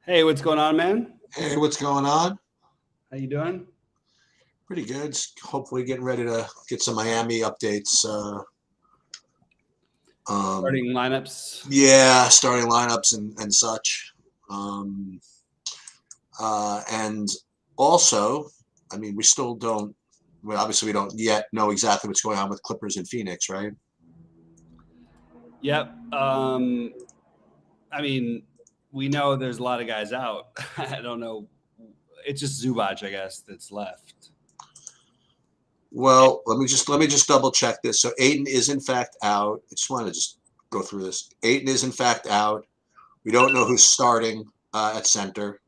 Hey, what's going on, man? Hey, what's going on? How you doing? Pretty good. Hopefully, getting ready to get some Miami updates. Um, Starting lineups. yeah, starting lineups and such. Um, and also, I mean, we still don't. Well, obviously, we don't yet know exactly what's going on with Clippers in Phoenix, right? Yep. I mean, we know there's a lot of guys out. I don't know. It's just Zubac, I guess, that's left. Well, let me just double check this. So Aiton is in fact out. I just want to just go through this. Aiton is in fact out. We don't know who's starting at center.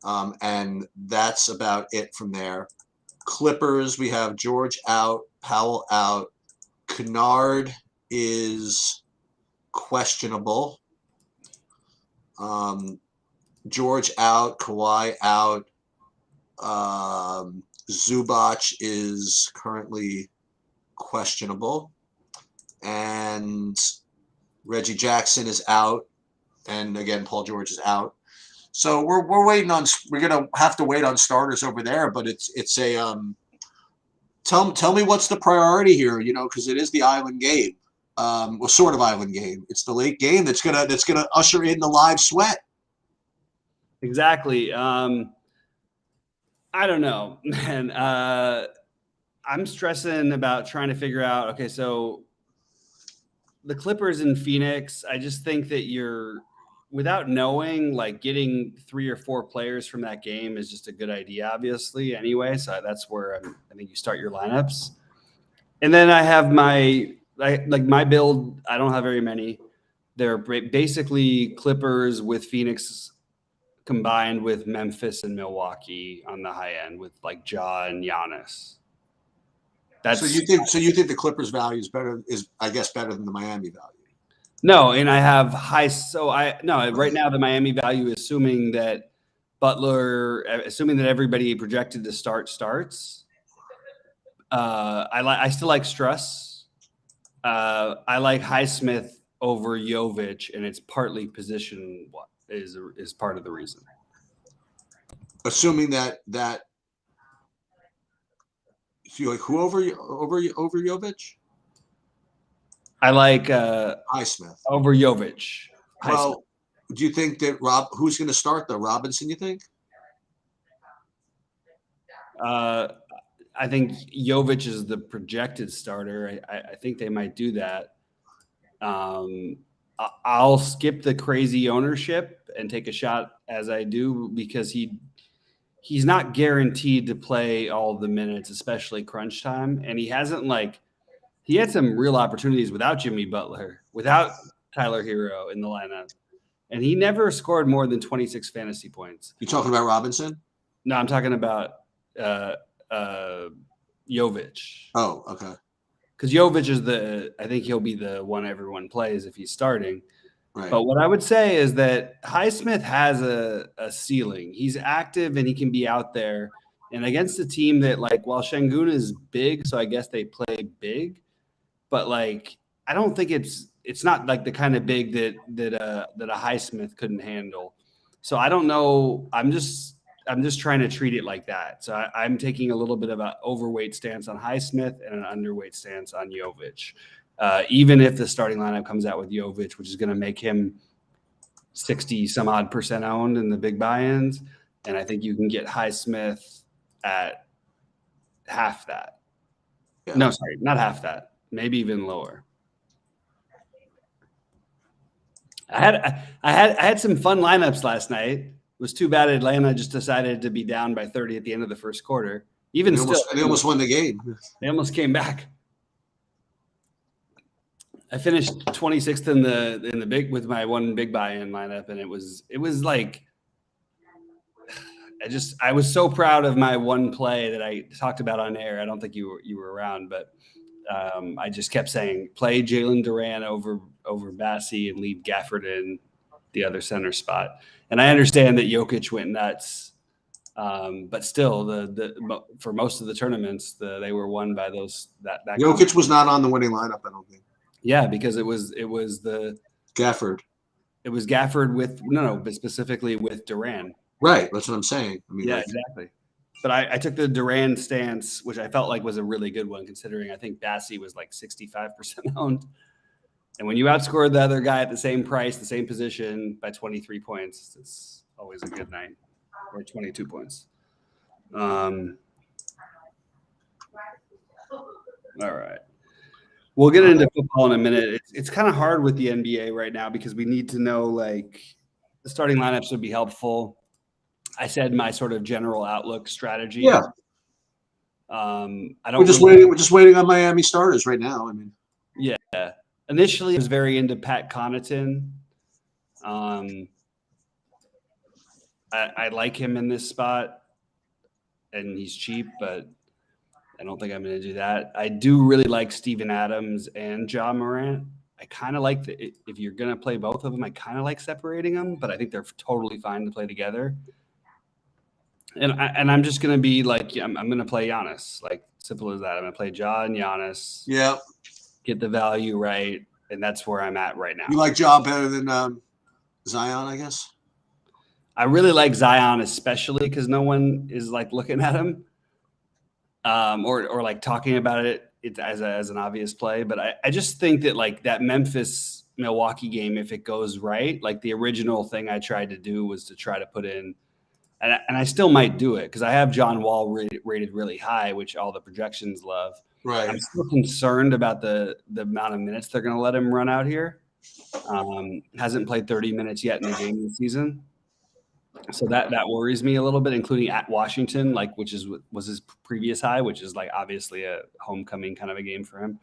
And that's about it from there. Clippers, we have George out, Powell out. Kennard is questionable. George out, Kawhi out. Zubac is currently questionable. And Reggie Jackson is out. And again, Paul George is out. So we're waiting on. We're gonna have to wait on starters over there, but it's a tell me what's the priority here, because it is the island game, well, sort of island game. It's the late game that's gonna usher in the live sweat. Exactly. I don't know, man. I'm stressing about trying to figure out. Okay, so the Clippers in Phoenix. I just think that without knowing, like getting 3 or 4 players from that game is just a good idea, obviously, anyway. So that's where I think you start your lineups. And then I have my build. I don't have very many. They're basically Clippers with Phoenix combined with Memphis and Milwaukee on the high end with like Ja and Giannis. So you think the Clippers value is I guess better than the Miami value? No, and I have high. So right now the Miami value, assuming that assuming that everybody projected to starts. I still like Struss. I like Highsmith over Jovic, and it's partly position is part of the reason. Assuming that you like who over Jovic? I like Highsmith over Jovic. Well, do you think that who's going to start though? Robinson, you think? I think Jovic is the projected starter. I think they might do that. I'll skip the crazy ownership and take a shot as I do because he's not guaranteed to play all the minutes, especially crunch time. And he had some real opportunities without Jimmy Butler, without Tyler Hero in the lineup. And he never scored more than 26 fantasy points. You talking about Robinson? No, I'm talking about Jovic. Oh, okay. Because Jovic is I think he'll be the one everyone plays if he's starting. Right. But what I would say is that Highsmith has a ceiling. He's active and he can be out there. And against a team that, like, while Şengün is big, so I guess they play big, but like I don't think it's not like the kind of big that a Highsmith couldn't handle. So I don't know. I'm just trying to treat it like that. So I'm taking a little bit of an overweight stance on Highsmith and an underweight stance on Jovic. Even if the starting lineup comes out with Jovic, which is going to make him 60 some odd % owned in the big buy-ins. And I think you can get Highsmith at half that. Yeah. No, sorry, not half that. Maybe even lower. I had some fun lineups last night. It was too bad Atlanta just decided to be down by 30 at the end of the first quarter. They almost won the game. They almost came back. I finished 26th in the big with my one big buy-in lineup, and it was like I was so proud of my one play that I talked about on air. I don't think you were around, but I just kept saying play Jalen Duran over Bassey and leave Gafford in the other center spot. And I understand that Jokic went nuts, but still, for most of the tournaments, they were won by those that. Jokic was not on the winning lineup, I don't think. Yeah, because it was the Gafford. It was Gafford with but specifically with Duran. Right. That's what I'm saying. I mean, Yeah, exactly. But I took the Duran stance, which I felt like was a really good one, considering I think Bassey was like 65% owned. And when you outscored the other guy at the same price, the same position by 23 points, it's always a good night, or 22 points. All right. We'll get into football in a minute. It's kind of hard with the NBA right now because we need to know, like, the starting lineups would be helpful. I said my sort of general outlook strategy. Yeah. I don't. We're just waiting. We're just waiting on Miami starters right now. I mean, yeah. Initially, I was very into Pat Connaughton. I like him in this spot, and he's cheap, but I don't think I'm going to do that. I do really like Steven Adams and Ja Morant. I kind of like if you're going to play both of them, I kind of like separating them, but I think they're totally fine to play together. And I'm just going to be like, I'm going to play Giannis, like simple as that. I'm going to play Ja and Giannis. Yeah. Get the value right, and that's where I'm at right now. You like Ja better than Zion, I guess? I really like Zion, especially because no one is like looking at him. Or like talking about it as an obvious play. But I just think that like that Memphis-Milwaukee game, if it goes right, like the original thing I tried to do was to try to put in, and I still might do it because I have John Wall rated really high, which all the projections love. Right. I'm still concerned about the amount of minutes they're going to let him run out here. Hasn't played 30 minutes yet in the game this season. So that worries me a little bit, including at Washington, like was his previous high, which is like obviously a homecoming kind of a game for him.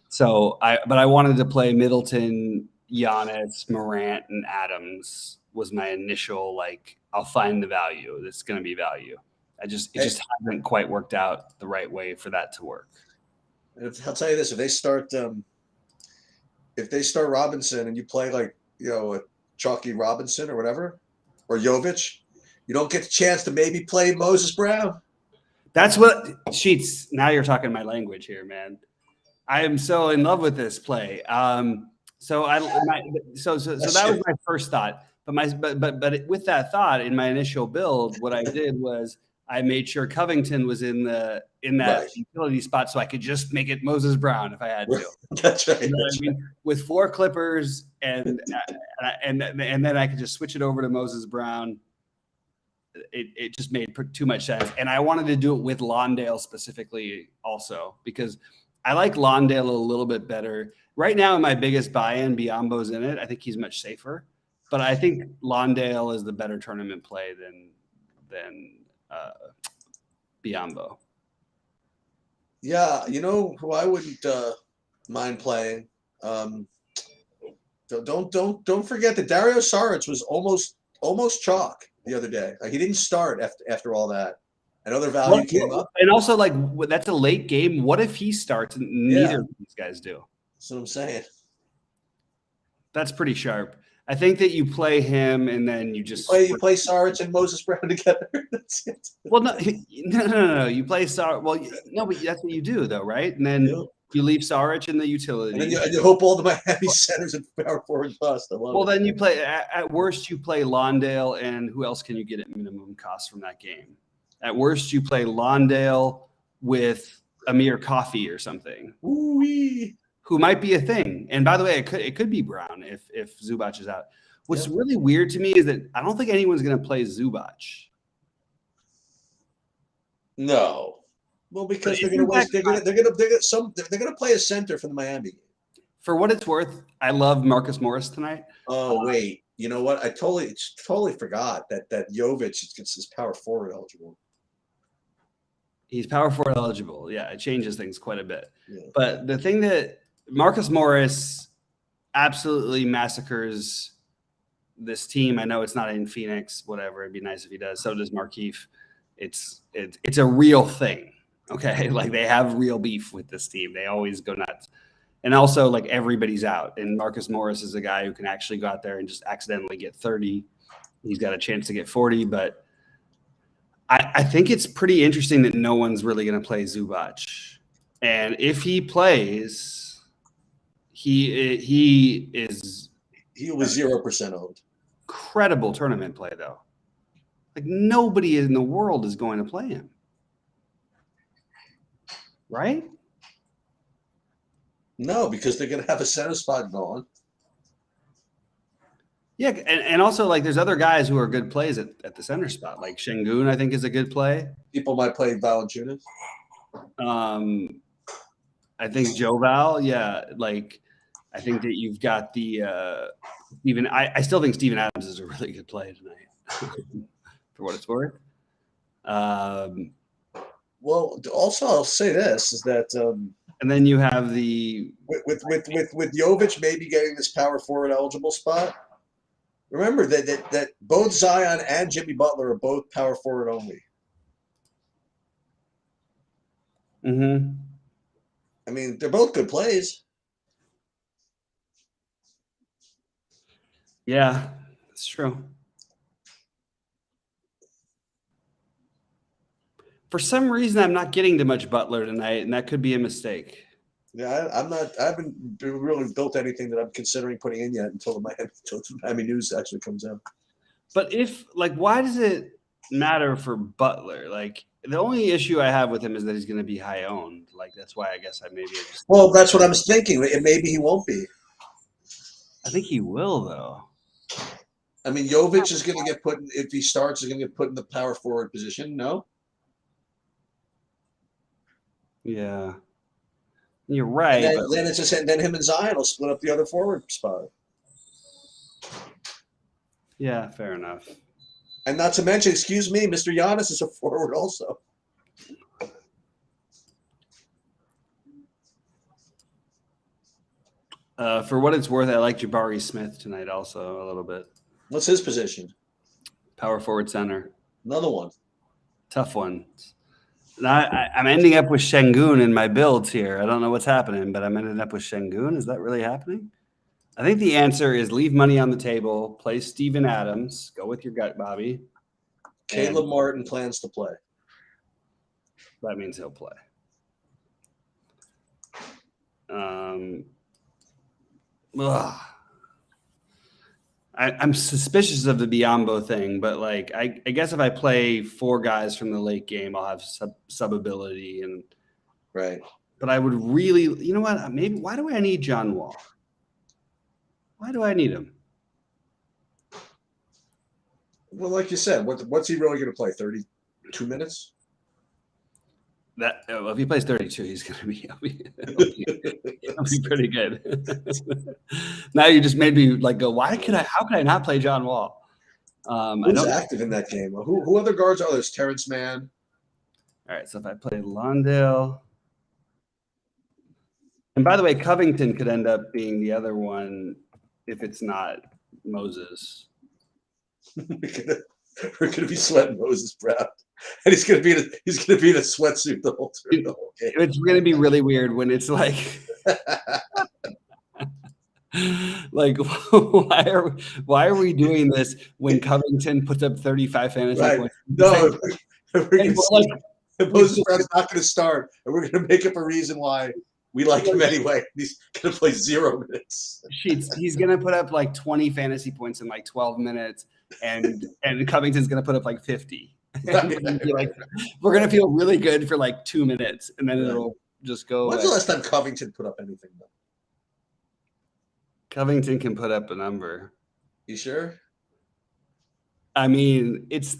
So I wanted to play Middleton, Giannis, Morant, and Adams was my initial like I'll find the value. That's going to be value. It just hasn't quite worked out the right way for that to work. I'll tell you this: if they start Robinson and you play like a Chalky Robinson or whatever. Or Jovic, you don't get the chance to maybe play Moses Brown. That's what Sheets. Now you're talking my language here, man. I am so in love with this play. So that was my first thought. But with that thought, in my initial build, what I did was I made sure Covington was in that utility spot, so I could just make it Moses Brown if I had to. That's right. You know what I mean? With 4 Clippers, and then I could just switch it over to Moses Brown. It just made too much sense, and I wanted to do it with Londale specifically also because I like Londale a little bit better right now. My biggest buy-in, Biyombo's in it. I think he's much safer, but I think Londale is the better tournament play than Biyombo. Yeah, you know who I wouldn't mind playing. Don't forget that Dario Saric was almost chalk the other day. Like, he didn't start after all that. Another value came up. And also, like, that's a late game. What if he starts and neither of these guys do? That's what I'm saying. That's pretty sharp. I think that you play him and then you just you play Saric and Moses Brown together. That's it. Well, no. You play Saric. Well, no, but that's what you do, though, right? And then you leave Saric in the utility. And then you hope all the Miami centers and power forwards bust. Then you play at worst. You play Londale, and who else can you get at minimum cost from that game? At worst, you play Londale with Amir Coffey or something. Ooh-wee. Who might be a thing. And by the way, it could be Brown if Zubac is out. What's really weird to me is that I don't think anyone's going to play Zubac. No, well, because they're going to play a center for the Miami game. For what it's worth, I love Marcus Morris tonight. Oh wait, you know what? I totally forgot that Jovic is power forward eligible. He's power forward eligible. Yeah, it changes things quite a bit. Yeah. But the thing that Marcus Morris absolutely massacres this team. I know it's not in Phoenix, whatever. It'd be nice if he does. So does Markieff. It's a real thing. Okay. Like they have real beef with this team. They always go nuts. And also like everybody's out. And Marcus Morris is a guy who can actually go out there and just accidentally get 30. He's got a chance to get 40, but I think it's pretty interesting that no one's really going to play Zubac. And if he plays, he is He was 0% owned. Incredible tournament play, though. Like, nobody in the world is going to play him. Right? No, because they're going to have a center spot gone. Yeah, and also, like, there's other guys who are good plays at the center spot. Like, Şengün, I think, is a good play. People might play Valanciunas. I think Joe Val, yeah. Like, I think that you've got the Steven. I still think Steven Adams is a really good play tonight, for what it's worth. Well, also I'll say this is that and then you have the with Jovic maybe getting this power forward eligible spot. Remember that both Zion and Jimmy Butler are both power forward only. Mm-hmm. I mean, they're both good plays. Yeah, it's true. For some reason, I'm not getting to much Butler tonight, and that could be a mistake. Yeah, I'm not. I haven't really built anything that I'm considering putting in yet until the Miami news actually comes out. But why does it matter for Butler? Like, the only issue I have with him is that he's going to be high owned. Like, that's why I guess Well, that's what I was thinking. Maybe he won't be. I think he will, though. I mean, Jovic is going to get put if he starts. Is going to get put in the power forward position. No. Yeah, you're right. And then it's just then him and Zion will split up the other forward spot. Yeah, fair enough. And not to mention, excuse me, Mr. Giannis is a forward also. For what it's worth, I like Jabari Smith tonight also a little bit. What's his position? Power forward center. Another one. Tough one. Now, I'm ending up with Şengün in my builds here. I don't know what's happening, but I'm ending up with Şengün. Is that really happening? I think the answer is leave money on the table, play Steven Adams, go with your gut, Bobby. Caleb Martin plans to play. That means he'll play. I'm suspicious of the Biyombo thing, but like I guess if I play 4 guys from the late game, I'll have sub ability and right. But I would really, you know what? Maybe why do I need John Wall? Why do I need him? Well, like you said, what's he really going to play? 32 minutes? If he plays 32, he's going to be he'll be pretty good. Now you just made me like go, how could I not play John Wall? Who's active in that game? Who other guards are there? Terrence Mann. All right, so if I play Londale. And by the way, Covington could end up being the other one if it's not Moses. We're gonna be sweating Moses Brown, and he's gonna be in a sweatsuit the whole game. It's gonna be really weird when it's like, like why are we doing this when Covington puts up 35 fantasy points? No, Moses Brown's not gonna start, and we're gonna make up a reason why. We like him anyway. He's going to play 0 minutes. He's going to put up like 20 fantasy points in like 12 minutes, and Covington's going to put up like 50. We're going to feel really good for like 2 minutes, and then it'll just go. When's the last time Covington put up anything, though? Covington can put up a number. You sure? I mean, it's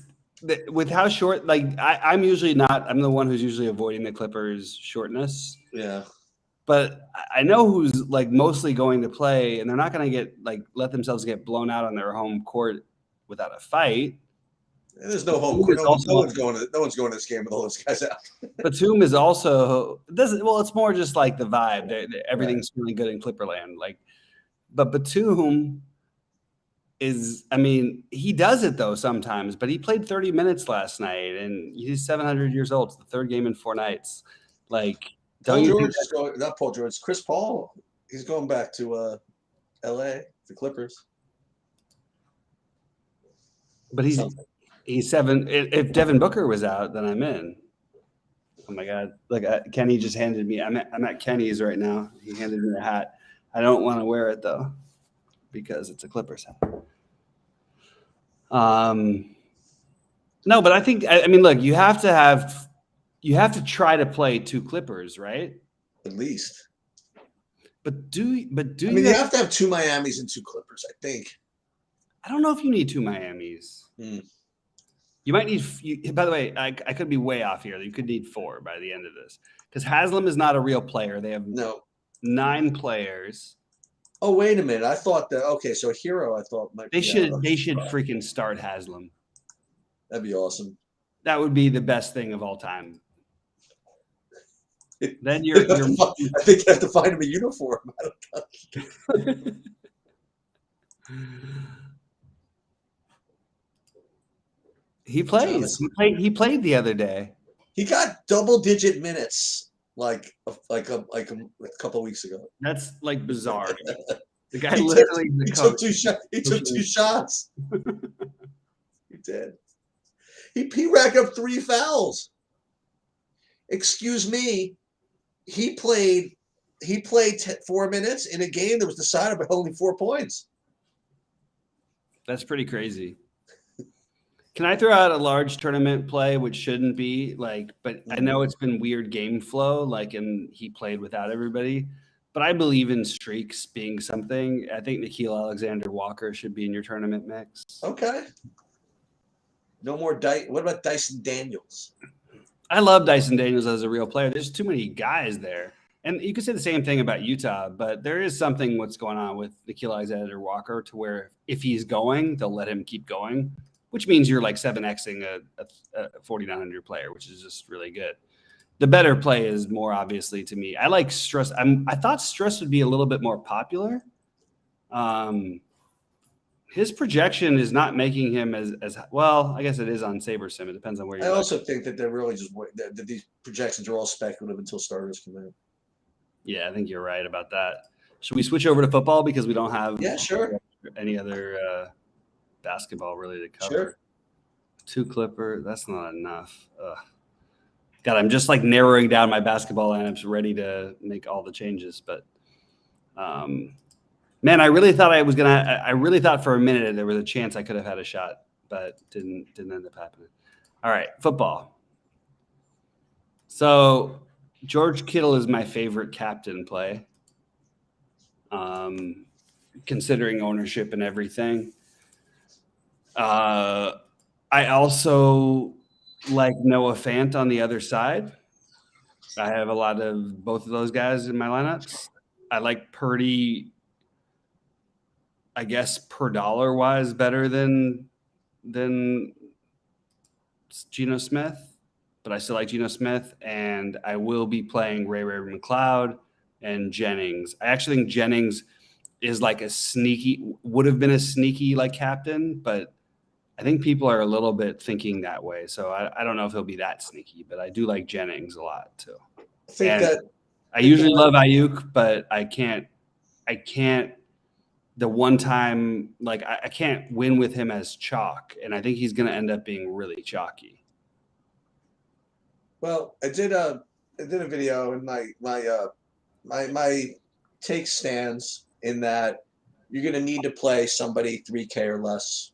with how short. Like I'm usually not. I'm the one who's usually avoiding the Clippers' shortness. Yeah. But I know who's like mostly going to play, and they're not going to let themselves get blown out on their home court without a fight. There's no home court. No one's going to this game with all those guys out. Batum is also doesn't. Well, it's more just like the vibe. Everything's really good in Clipperland. But Batum is. I mean, he does it though sometimes. But he played 30 minutes last night, and he's 700 years old. It's the 3rd game in 4 nights. Paul George is going, not Paul George, Chris Paul. He's going back to L.A. the Clippers. But he's 7. If Devin Booker was out, then I'm in. Oh my God! Kenny just handed me. I'm at Kenny's right now. He handed me a hat. I don't want to wear it though. because it's a Clippers hat. No, but I think I mean, look, you have to try to play 2 Clippers, right? At least. But do I you mean, you have to have 2 Miamis and 2 Clippers, I think. I don't know if you need 2 Miamis. You might need. By the way, I could be way off here. You could need 4 by the end of this because Haslam is not a real player. They have 9 players. Oh, wait a minute. I thought that. Okay, so Hero, I thought might. They should freaking start Haslam. That'd be awesome. That would be the best thing of all time. Then you're I think you have to find him a uniform. I don't know. He plays. He played the other day. He got double-digit minutes like a couple of weeks ago. That's like bizarre. The guy literally took 2 shots. He took 2 shots. He did. He racked up 3 fouls. Excuse me. He played 4 minutes in a game that was decided by only 4 points. That's pretty crazy. Can I throw out a large tournament play, which shouldn't be but I know it's been weird game flow, and he played without everybody, but I believe in streaks being something. I think Nickeil Alexander-Walker should be in your tournament mix. Okay. No more what about Dyson Daniels? I love Dyson Daniels as a real player. There's too many guys there. And you could say the same thing about Utah, but there is something what's going on with Nickeil Alexander-Walker to where if he's going, they'll let him keep going, which means you're 7Xing a 4,900 player, which is just really good. The better play is more obviously to me. I like Struss. I thought Struss would be a little bit more popular. His projection is not making him as well. I guess it is on SaberSim. It depends on where you're. I also think that they're really just that these projections are all speculative until starters come in. Yeah, I think you're right about that. Should we switch over to football because we don't have any other basketball really to cover? Sure. 2 Clipper. That's not enough. God, I'm just narrowing down my basketball lineups, ready to make all the changes. But man, I really thought I really thought for a minute there was a chance I could have had a shot, but didn't end up happening. All right, football. So George Kittle is my favorite captain play, considering ownership and everything. I also like Noah Fant on the other side. I have a lot of both of those guys in my lineups. I like Purdy, I guess, per dollar wise better than Geno Smith, but I still like Geno Smith, and I will be playing Ray McLeod and Jennings. I actually think Jennings is would have been a sneaky captain, but I think people are a little bit thinking that way. So I don't know if he'll be that sneaky, but I do like Jennings a lot too. I usually love Ayuk, but I can't the one time, I can't win with him as chalk. And I think he's going to end up being really chalky. Well, I did a video and my take stands in that you're going to need to play somebody 3K or less.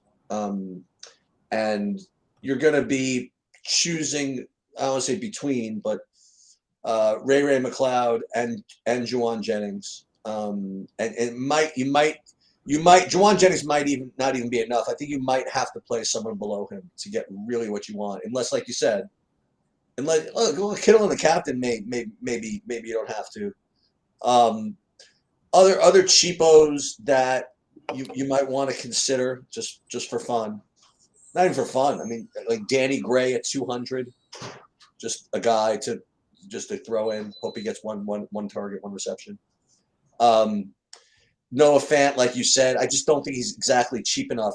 And you're going to be choosing, I don't want to say between, but Ray McLeod and Juwan Jennings. And Juwan Jennings might not even be enough. I think you might have to play someone below him to get really what you want. Unless, like you said, Kittle and the captain, maybe you don't have to. Other cheapos that you might want to consider just for fun. Not even for fun. I mean, like Danny Gray at 200, just a guy to throw in. Hope he gets one target, 1 reception. Noah Fant, like you said, I just don't think he's exactly cheap enough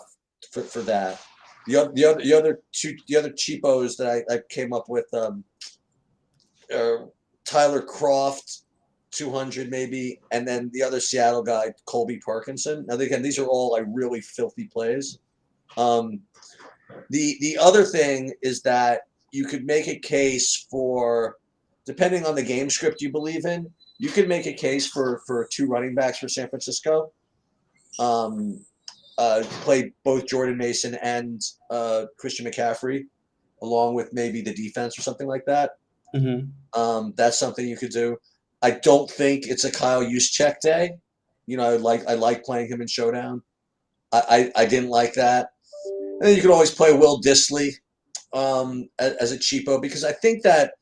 for that. The other cheapos that I came up with, Tyler Croft, 200 maybe, and then the other Seattle guy, Colby Parkinson. Now again, these are all really filthy plays. The other thing is that you could make a case for, depending on the game script you believe in, you could make a case for 2 running backs for San Francisco. Play both Jordan Mason and Christian McCaffrey, along with maybe the defense or something like that. That's something you could do. I don't think it's a Kyle Juszczyk day. I like playing him in Showdown. I didn't like that. And then you could always play Will Dissly as a cheapo, because I think that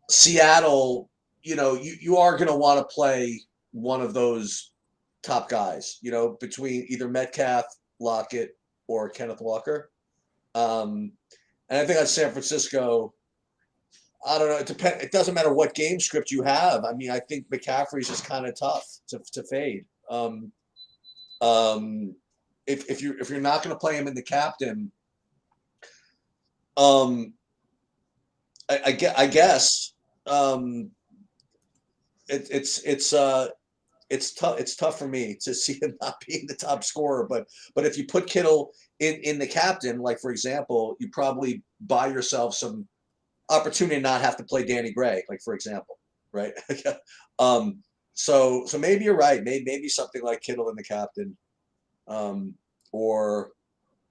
Seattle, you are going to want to play one of those top guys, between either Metcalf, Lockett, or Kenneth Walker. And I think on San Francisco, I don't know. It doesn't matter what game script you have. I mean, I think McCaffrey's just kind of tough to fade. If you're not going to play him in the captain, I guess it's tough. It's tough for me to see him not being the top scorer. But if you put Kittle in the captain, like for example, you probably buy yourself some opportunity to not have to play Danny Gray, like for example, right? So maybe you're right. Maybe something like Kittle in the captain, or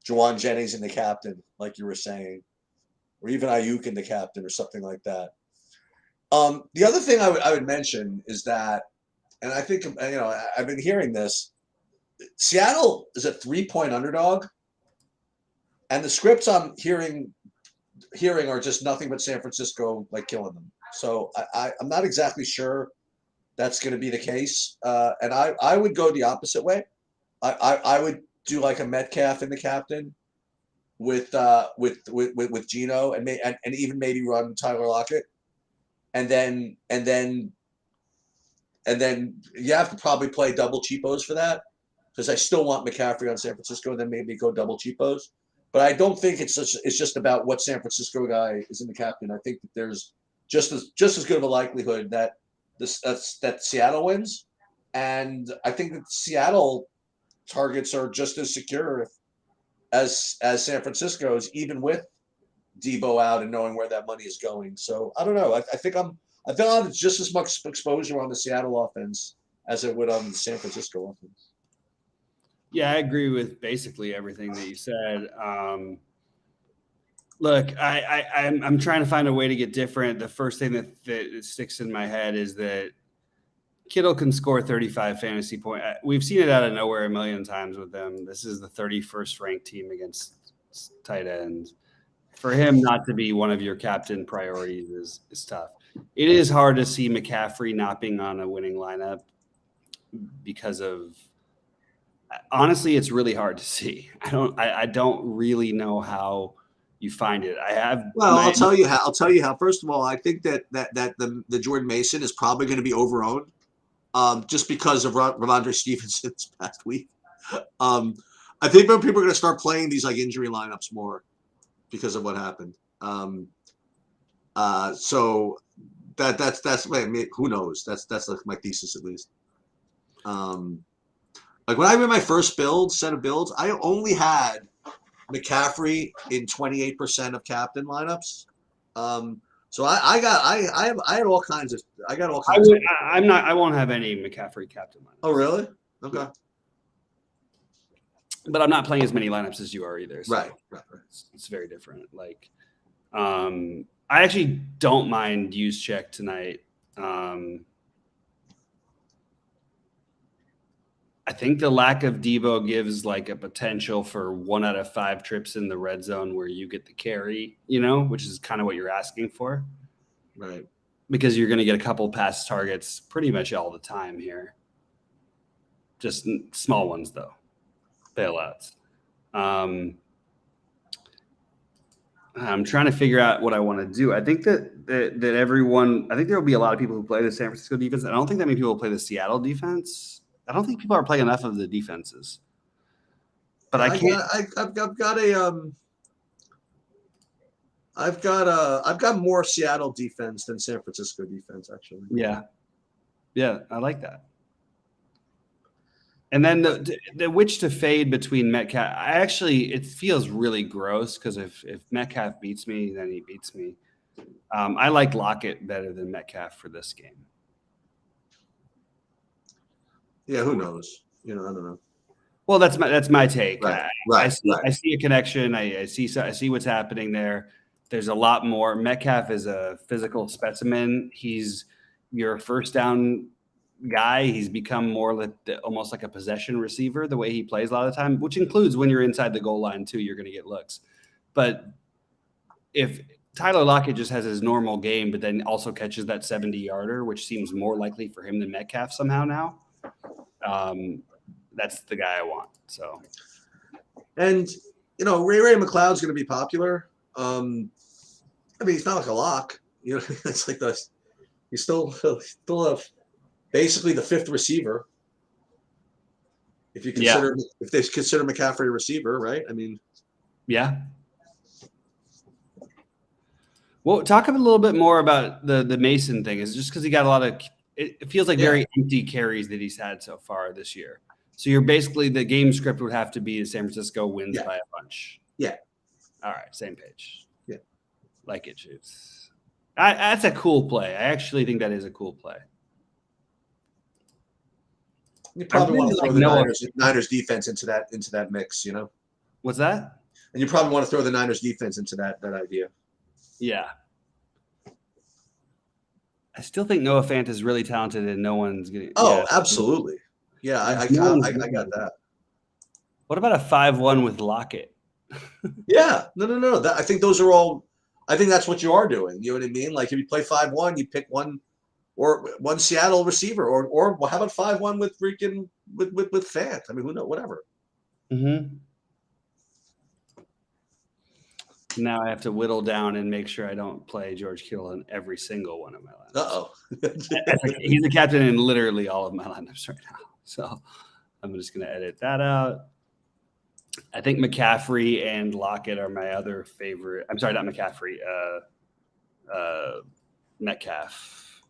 Juwan Jennings in the captain, like you were saying, or even Ayuk in the captain, or something like that. The other thing I would mention is that, and I think I've been hearing this. Seattle is a 3-point underdog, and the scripts I'm hearing are just nothing but San Francisco like killing them. So I'm not exactly sure that's going to be the case. And I would go the opposite way. I would do like a Metcalf in the captain with Geno, and even maybe run Tyler Lockett, and then you have to probably play double cheapos for that, because I still want McCaffrey on San Francisco, and then maybe go double cheapos. But I don't think it's just about what San Francisco guy is in the captain. I think that there's just as good of a likelihood that that Seattle wins, and I think that Seattle targets are just as secure as San Francisco's, even with Debo out and knowing where that money is going. So I don't know. I think I'll have just as much exposure on the Seattle offense as it would on the San Francisco offense. Yeah, I agree with basically everything that you said. Look, I'm trying to find a way to get different. The first thing that sticks in my head is that Kittle can score 35 fantasy points. We've seen it out of nowhere a million times with them. This is the 31st ranked team against tight ends. For him not to be one of your captain priorities is tough. It is hard to see McCaffrey not being on a winning lineup because of, honestly, it's really hard to see. I don't really know how you find it. I'll tell you how. First of all, I think that the Jordan Mason is probably going to be overowned, just because of Ramondre Stevenson's past week. I think people are going to start playing these like injury lineups more because of what happened. So that's who knows? That's like my thesis at least. Like when I made my first set of builds, I only had McCaffrey in 28% of captain lineups. So I had all kinds of. I won't have any McCaffrey captain lineups. Oh really? Okay. But I'm not playing as many lineups as you are either. So right. It's very different. Like, I actually don't mind Juszczyk tonight. I think the lack of Debo gives like a potential for 1 out of 5 trips in the red zone where you get the carry, which is kind of what you're asking for. Right. Because you're going to get a couple pass targets pretty much all the time here. Just small ones, though. Bailouts. I'm trying to figure out what I want to do. I think that everyone, I think there will be a lot of people who play the San Francisco defense. I don't think that many people play the Seattle defense. I don't think people are playing enough of the defenses. But I can't. I've got more Seattle defense than San Francisco defense, actually. Yeah, I like that. And then the which to fade between Metcalf. It feels really gross because if Metcalf beats me, then he beats me. I like Lockett better than Metcalf for this game. Yeah, who knows? I don't know. Well, that's my take. Right, I right, see right. I see a connection. I see what's happening there. There's a lot more. Metcalf is a physical specimen. He's your first down guy. He's become more almost like a possession receiver the way he plays a lot of the time, which includes when you're inside the goal line too. You're going to get looks. But if Tyler Lockett just has his normal game, but then also catches that 70-yarder, which seems more likely for him than Metcalf somehow now, that's the guy I want. So, and Ray McLeod's going to be popular. I mean, he's not like a lock. It's like he's still have basically the fifth receiver. If you consider if they consider McCaffrey a receiver, right? I mean, yeah. Well, talk a little bit more about the Mason thing. Is it just because he got a lot of it feels like very empty carries that he's had so far this year. So you're basically the game script would have to be San Francisco wins by a bunch. Yeah. All right, same page. Yeah. Like it shoots. That's a cool play. I actually think that is a cool play. You probably want to throw the Niners defense into that mix, What's that? And you probably want to throw the Niners defense into that idea. Yeah. I still think Noah Fant is really talented and no one's getting. Oh, absolutely. Yeah, I got that. What about a 5-1 with Lockett? Yeah. No. I think those are all – I think that's what you are doing. You know what I mean? Like if you play 5-1, you pick one Seattle receiver or how about 5-1 with freaking with Fant? I mean, who knows? Whatever. Mm-hmm. Now I have to whittle down and make sure I don't play George Kittle in every single one of my lineups. Uh-oh. He's the captain in literally all of my lineups right now. So I'm just going to edit that out. I think McCaffrey and Lockett are my other favorite. I'm sorry, not McCaffrey. Metcalf.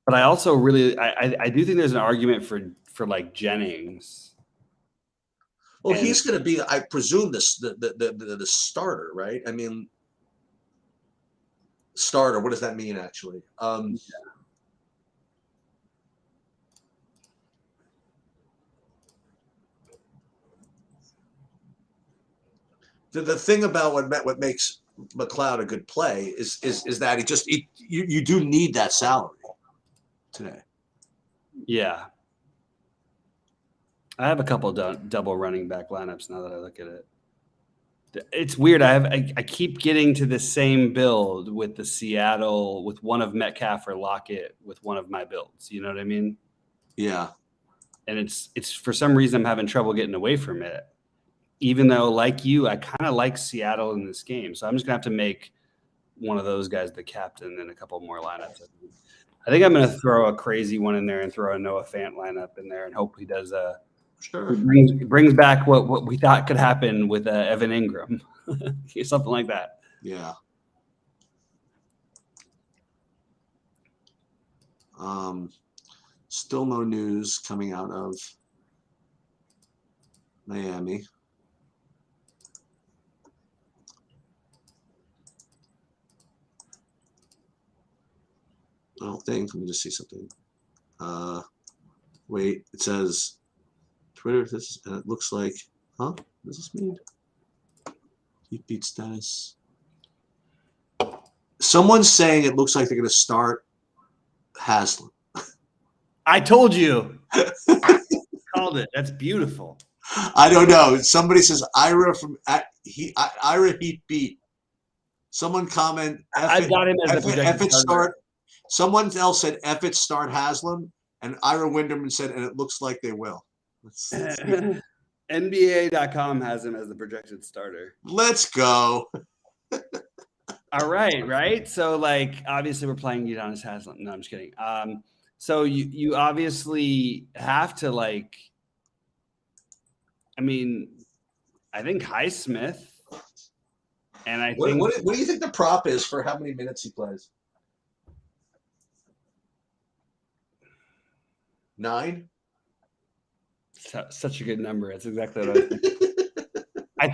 But I also really I do think there's an argument for like Jennings. Well, he's going to be, I presume, the starter, right? I mean, starter. What does that mean, actually? The thing about what makes McLeod a good play is that you do need that salary today. Yeah. I have a couple double running back lineups now that I look at it. It's weird. I keep getting to the same build with the Seattle with one of Metcalf or Lockett with one of my builds. You know what I mean? Yeah. And it's for some reason I'm having trouble getting away from it. Even though, like you, I kind of like Seattle in this game. So I'm just gonna have to make one of those guys the captain and a couple more lineups. I think I'm gonna throw a crazy one in there and throw a Noah Fant lineup in there and hope he does Sure. Brings back what we thought could happen with Evan Ingram, something like that. Yeah. Still no news coming out of Miami. I don't think. Let me just see something. Wait, it says Twitter. This and it looks like, huh? What does this mean? Heat beat status. Someone's saying it looks like they're going to start Haslam. I told you. Called it. That's beautiful. I don't know. Somebody says Ira from Ira Heat beat. Someone comment. I've got him as a F it start. Someone else said F it start Haslam, and Ira Winderman said, and it looks like they will. NBA.com has him as the projected starter. Let's go. All right. So, like, obviously, we're playing Udonis Haslam. No, I'm just kidding. So you obviously have to, like, I mean, I think Highsmith, and I think. What do you think the prop is for how many minutes he plays? 9. Such a good number. That's exactly what I think. I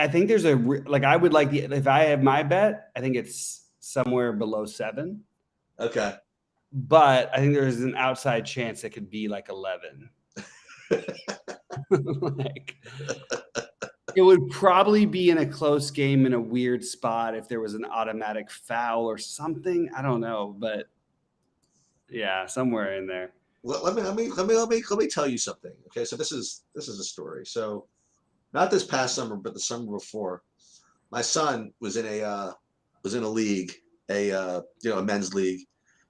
think there's I would like if I have my bet, I think it's somewhere below 7. Okay. but I think there's an outside chance it could be like 11. Like, it would probably be in a close game in a weird spot if there was an automatic foul or something. I don't know, but yeah, somewhere in there. Let me tell you something. Okay, so this is a story. So not this past summer, but the summer before, my son was in a league, a men's league,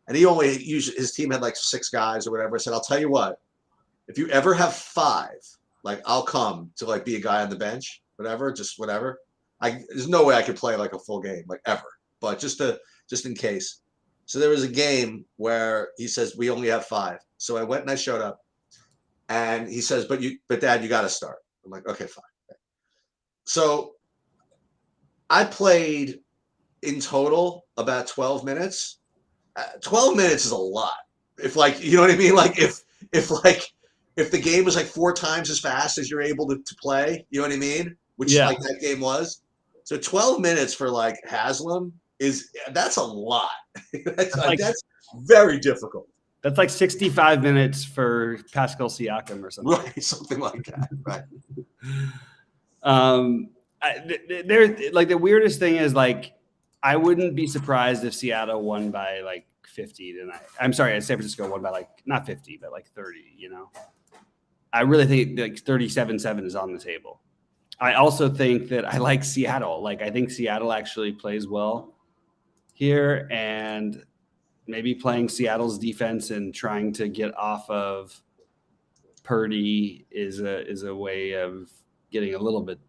and he only usually his team had like 6 guys or whatever. I said, I'll tell you what, if you ever have 5, like I'll come to like be a guy on the bench, whatever, just whatever. There's no way I could play like a full game, like ever, but just in case. So there was a game where he says we only have 5. So I went and I showed up, and he says, "But Dad, you got to start." I'm like, "Okay, fine." So I played in total about 12 minutes. 12 minutes is a lot. If like, you know what I mean? Like if the game was like 4 times as fast as you're able to play, you know what I mean? Which like that game was. So 12 minutes for like Haslam that's a lot. That's very difficult. That's like 65 minutes for Pascal Siakam or something. Right, something like that. Right. Like the weirdest thing is like I wouldn't be surprised if Seattle won by like 50 tonight. I'm sorry, San Francisco won by like not 50, but like 30. You know, I really think like 37-7 is on the table. I also think that I like Seattle. Like I think Seattle actually plays well here, and maybe playing Seattle's defense and trying to get off of Purdy is a way of getting a little bit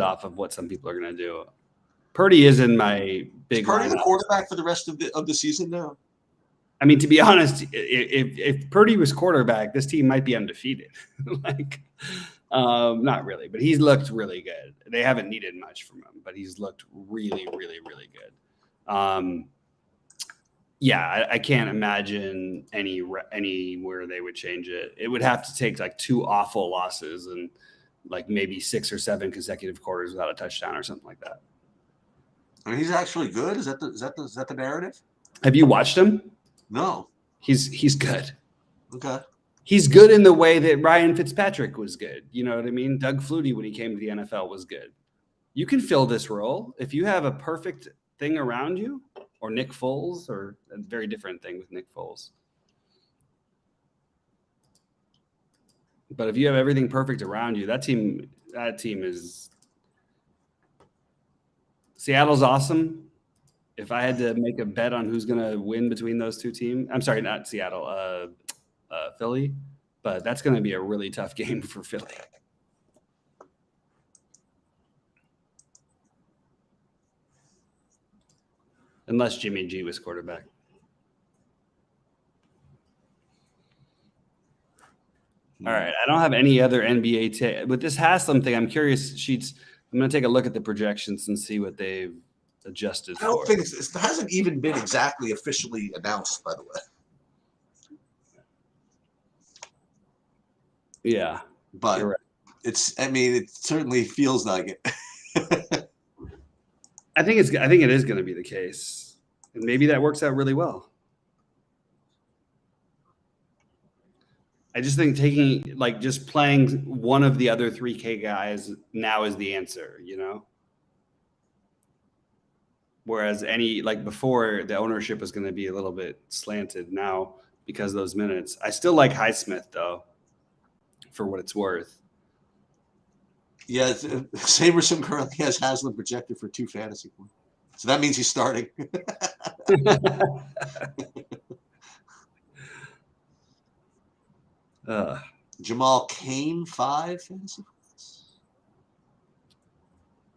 off of what some people are going to do. Purdy is in my big. Is Purdy the quarterback for the rest of the season now? I mean, to be honest, if Purdy was quarterback, this team might be undefeated. Like, not really, but he's looked really good. They haven't needed much from him, but he's looked really, really, really good. Yeah, I can't imagine anywhere they would change it. It would have to take like 2 awful losses and like maybe 6 or 7 consecutive quarters without a touchdown or something like that. I mean, he's actually good. Is that the narrative? Have you watched him? No. He's good. Okay. He's good in the way that Ryan Fitzpatrick was good. You know what I mean? Doug Flutie, when he came to the NFL, was good. You can fill this role if you have a perfect thing around you, or Nick Foles, or a very different thing with Nick Foles. But if you have everything perfect around you, that team is Seattle's awesome. If I had to make a bet on who's going to win between those two teams, I'm sorry, not Seattle, Philly, but that's going to be a really tough game for Philly. Unless Jimmy G was quarterback. All right. I don't have any other NBA with this Haslam thing. I'm curious, Sheets. I'm going to take a look at the projections and see what they've adjusted for. I don't think it hasn't even been exactly officially announced, by the way. Yeah. But right. It certainly feels like it. I think it is going to be the case. And maybe that works out really well. I just think just playing one of the other 3K guys now is the answer, you know? Whereas before, the ownership was going to be a little bit slanted now because of those minutes. I still like Highsmith, though, for what it's worth. Yeah, Saberson currently has Haslam projected for 2 fantasy points. So that means he's starting. Jamal Cain, 5 fantasy points.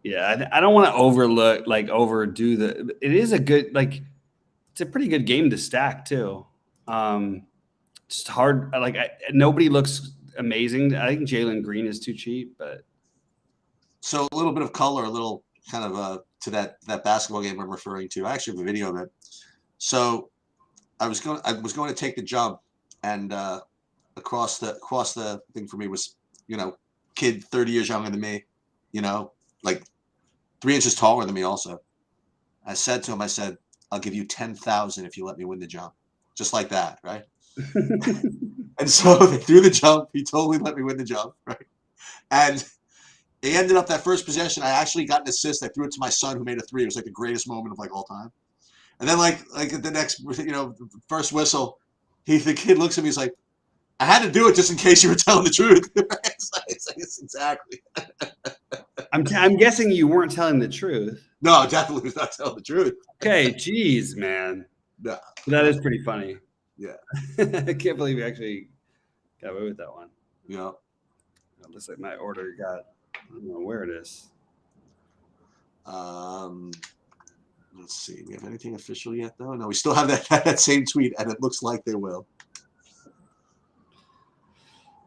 Yeah, I don't want to overdo it is a good, it's a pretty good game to stack too. Just hard. Nobody looks amazing. I think Jalen Green is too cheap, but. So a little bit of color, a little kind of to that basketball game I'm referring to. I actually have a video of it. So I was going to take the jump, and across the thing for me was, kid 30 years younger than me, like 3 inches taller than me also. I said to him, I'll give you 10,000 if you let me win the jump. just like that, right? And so they threw the jump. He totally let me win the jump, right? And they ended up that first possession. I actually got an assist. I threw it to my son, who made a three. It was like the greatest moment of like all time. And then like at the next, first whistle, the kid looks at me. He's like, "I had to do it just in case you were telling the truth." It's exactly. I'm guessing you weren't telling the truth. No, definitely was not telling the truth. Okay, geez, man. No. That is pretty funny. Yeah. I can't believe you actually got away with that one. Yeah. It looks like my order got, I don't know where it is. Let's see. We have anything official yet, though? No, we still have that same tweet, and it looks like they will.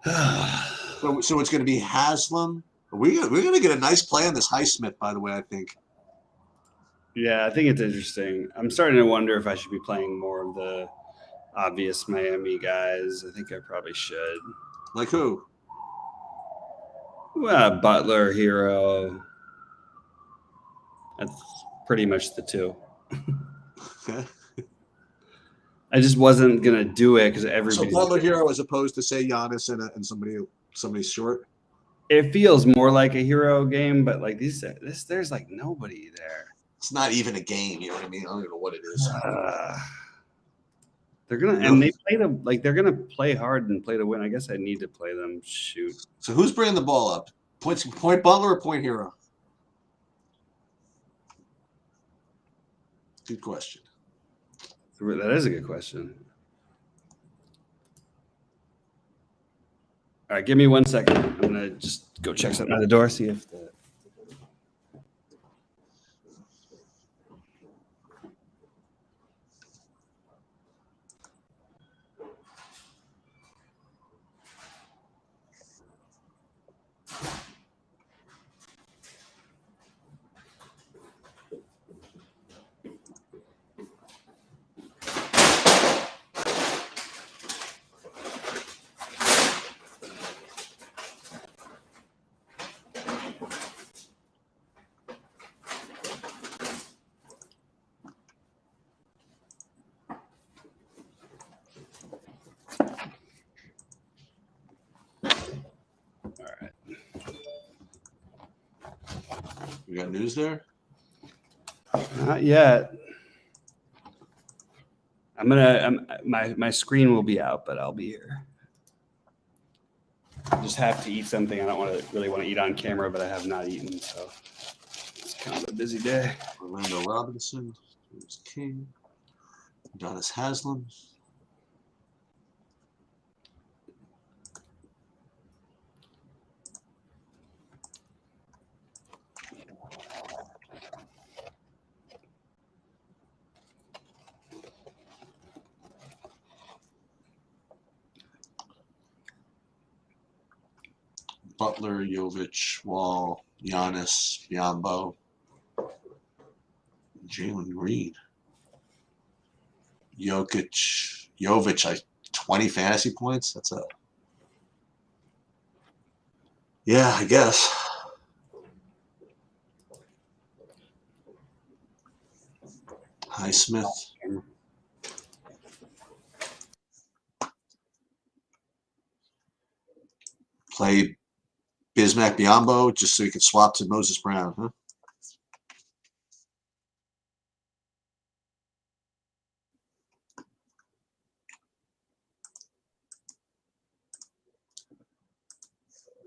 So it's going to be Haslam. We're going to get a nice play on this Highsmith, by the way, I think. Yeah, I think it's interesting. I'm starting to wonder if I should be playing more of the obvious Miami guys. I think I probably should. Like who? Well, Butler, Hero. That's pretty much the two. I just wasn't gonna do it because everybody. So Butler Hero as opposed to say Giannis and somebody short. It feels more like a Hero game, but like there's like nobody there. It's not even a game. You know what I mean? I don't even know what it is. They're gonna and they play they're gonna play hard and play to win. I guess I need to play them. Shoot. So who's bringing the ball up? Point Butler or point Hero? Good question. That is a good question. All right, give me 1 second. I'm gonna just go check something at the door, see if the. You got news there? Not yet. My screen will be out, but I'll be here. I just have to eat something. I don't really want to eat on camera, but I have not eaten, so it's kind of a busy day. Orlando Robinson, James King, Udonis Haslam. Butler, Jovic, Wall, Giannis, Biyombo, Jalen Green, Jovic, 20 fantasy points. That's a I guess. Highsmith. Play Bismack Biyombo just so he could swap to Moses Brown, huh?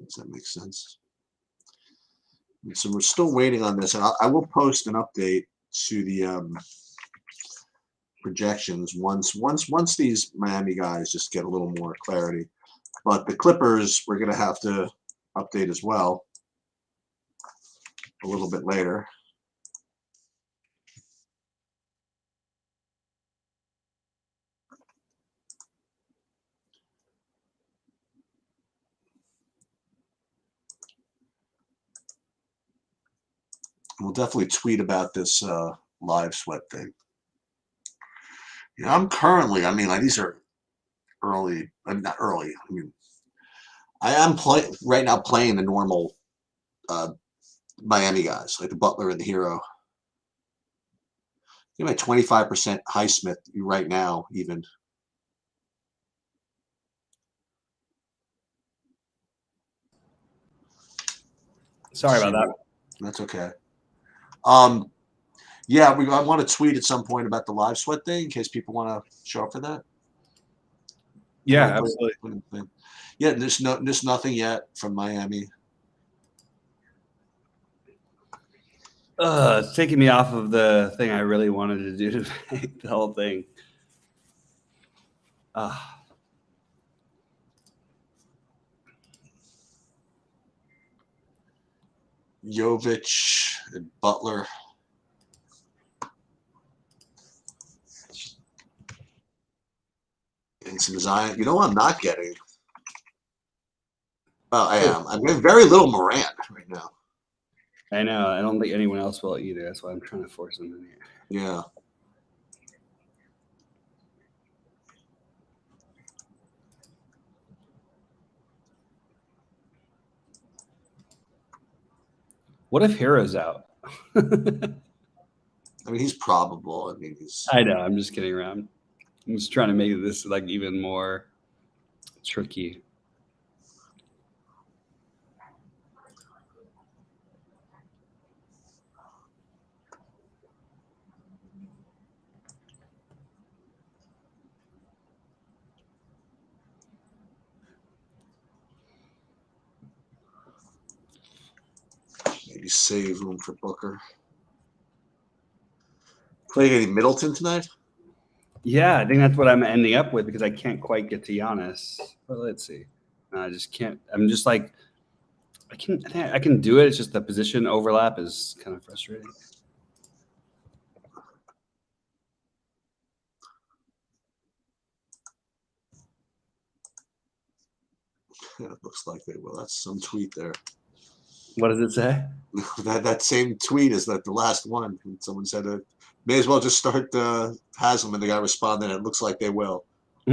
Does that make sense? And so we're still waiting on this, and I will post an update to the projections once these Miami guys just get a little more clarity. But the Clippers, we're going to have to update as well a little bit later. We'll definitely tweet about this live sweat thing. I'm currently, like these are early, not early. I am right now playing the normal Miami guys, like the Butler and the Hero. Give me 25% Highsmith right now, even. Sorry about that. That's okay. Yeah, I want to tweet at some point about the live sweat thing in case people want to show up for that. Yeah, absolutely. Yeah, there's nothing yet from Miami. It's taking me off of the thing I really wanted to do to make the whole thing. Jovic and Butler. And some Zion. You know what I'm not getting? Well, I am. I'm getting very little Morant right now. I know. I don't think anyone else will either. That's why I'm trying to force them in here. Yeah. What if Hero's out? I mean, he's probable. I mean, I know. I'm just kidding around. I'm just trying to make this like even more tricky. Maybe save room for Booker. Playing any Middleton tonight? Yeah, I think that's what I'm ending up with because I can't quite get to Giannis. But let's see. I just can't. I'm just like, I can do it. It's just the position overlap is kind of frustrating. Yeah, it looks like they will. That's some tweet there. What does it say? that same tweet is that the last one. Someone said it may as well just start Haslam, and the guy responded, it looks like they will,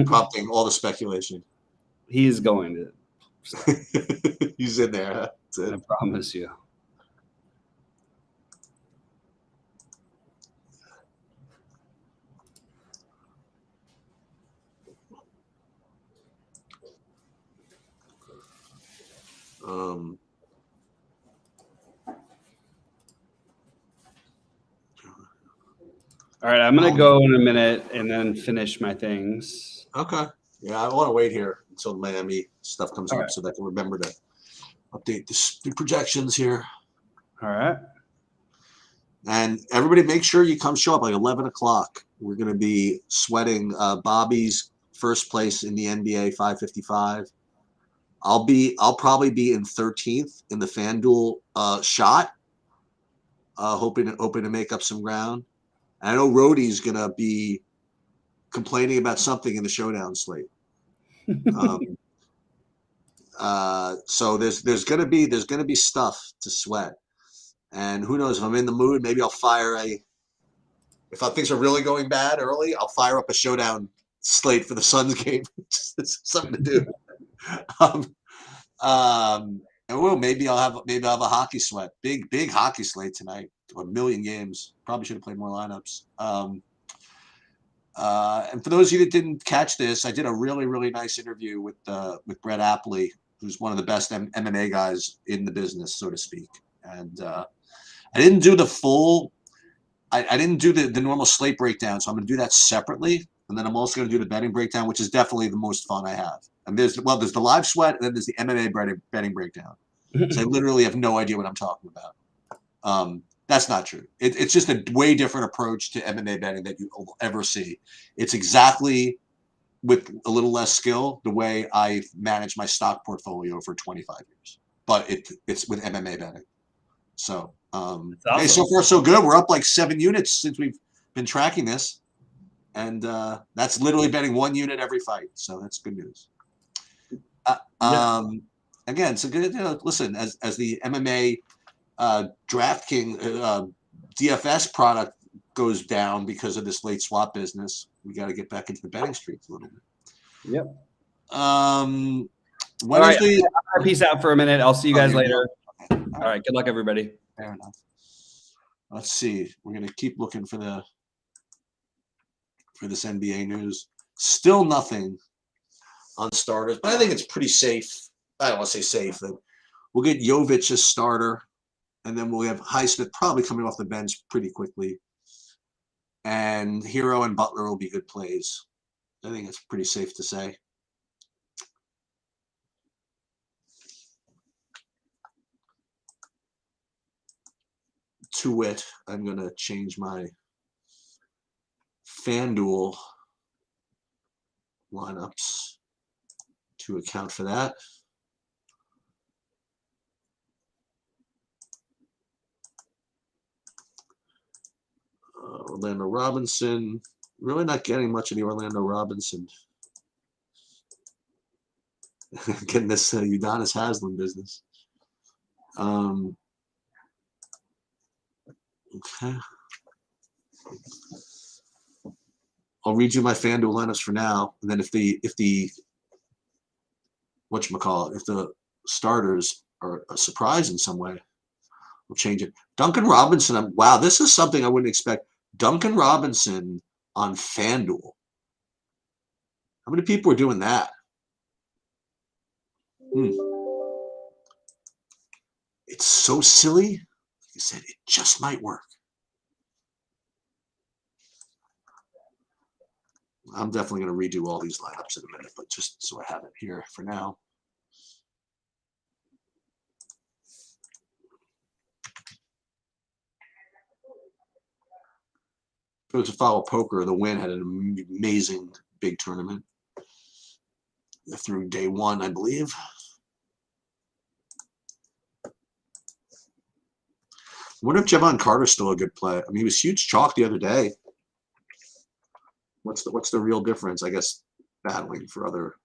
prompting all the speculation. He's going to. He's in there. Huh? I promise you. All right, I'm going to go in a minute and then finish my things. Okay. Yeah, I want to wait here until Miami stuff comes up so that I can remember to update the projections here. All right. And everybody make sure you come show up like 11 o'clock. We're going to be sweating Bobby's first place in the NBA 555. I'll probably be in 13th in the FanDuel shot, hoping to make up some ground. And I know Rhodey's going to be complaining about something in the showdown slate. So there's going to be stuff to sweat. And who knows, if I'm in the mood, maybe I'll if things are really going bad early, I'll fire up a showdown slate for the Suns game. It's something to do. And maybe I'll have a hockey sweat. Big hockey slate tonight. 1 million games. Probably should have played more lineups. And for those of you that didn't catch this, I did a really, really nice interview with Brett Apley, who's one of the best MMA guys in the business, so to speak. And I didn't do the full. I didn't do the normal slate breakdown, so I'm going to do that separately. And then I'm also going to do the betting breakdown, which is definitely the most fun I have. And there's the live sweat, and then there's the MMA betting breakdown. So I literally have no idea what I'm talking about. That's not true. It's just a way different approach to MMA betting that you will ever see. It's exactly, with a little less skill, the way I managed my stock portfolio for 25 years. But it's with MMA betting. So, awesome. Hey, so far so good. We're up like 7 units since we've been tracking this. And that's literally betting 1 unit every fight. So that's good news. Again, so good. Listen, as the MMA DraftKings DFS product goes down because of this late swap business, we got to get back into the betting streets a little bit. Yep. All right. Peace out for a minute. I'll see you guys later. Okay. All right. Good luck, everybody. Fair enough. Let's see. We're going to keep looking for this NBA news. Still nothing on starters, but I think it's pretty safe. I don't want to say safe. But we'll get Jovic as starter. And then we'll have Highsmith probably coming off the bench pretty quickly. And Hero and Butler will be good plays. I think it's pretty safe to say. To wit, I'm going to change my FanDuel lineups to account for that. Orlando Robinson. Really not getting much of the Orlando Robinson. Getting this Udonis Haslem business. Okay. I'll read you my FanDuel lineups for now, and then if the whatchamacallit, if the starters are a surprise in some way, we'll change it. Duncan Robinson. Wow, this is something I wouldn't expect. Duncan Robinson on FanDuel. How many people are doing that? It's so silly. Like I said, it just might work. I'm definitely going to redo all these lineups in a minute, but just so I have it here for now. For those who follow poker, the Win had an amazing big tournament through day one, I believe. I wonder if Javon Carter's still a good play. I mean, he was huge chalk the other day. What's the real difference? I guess battling for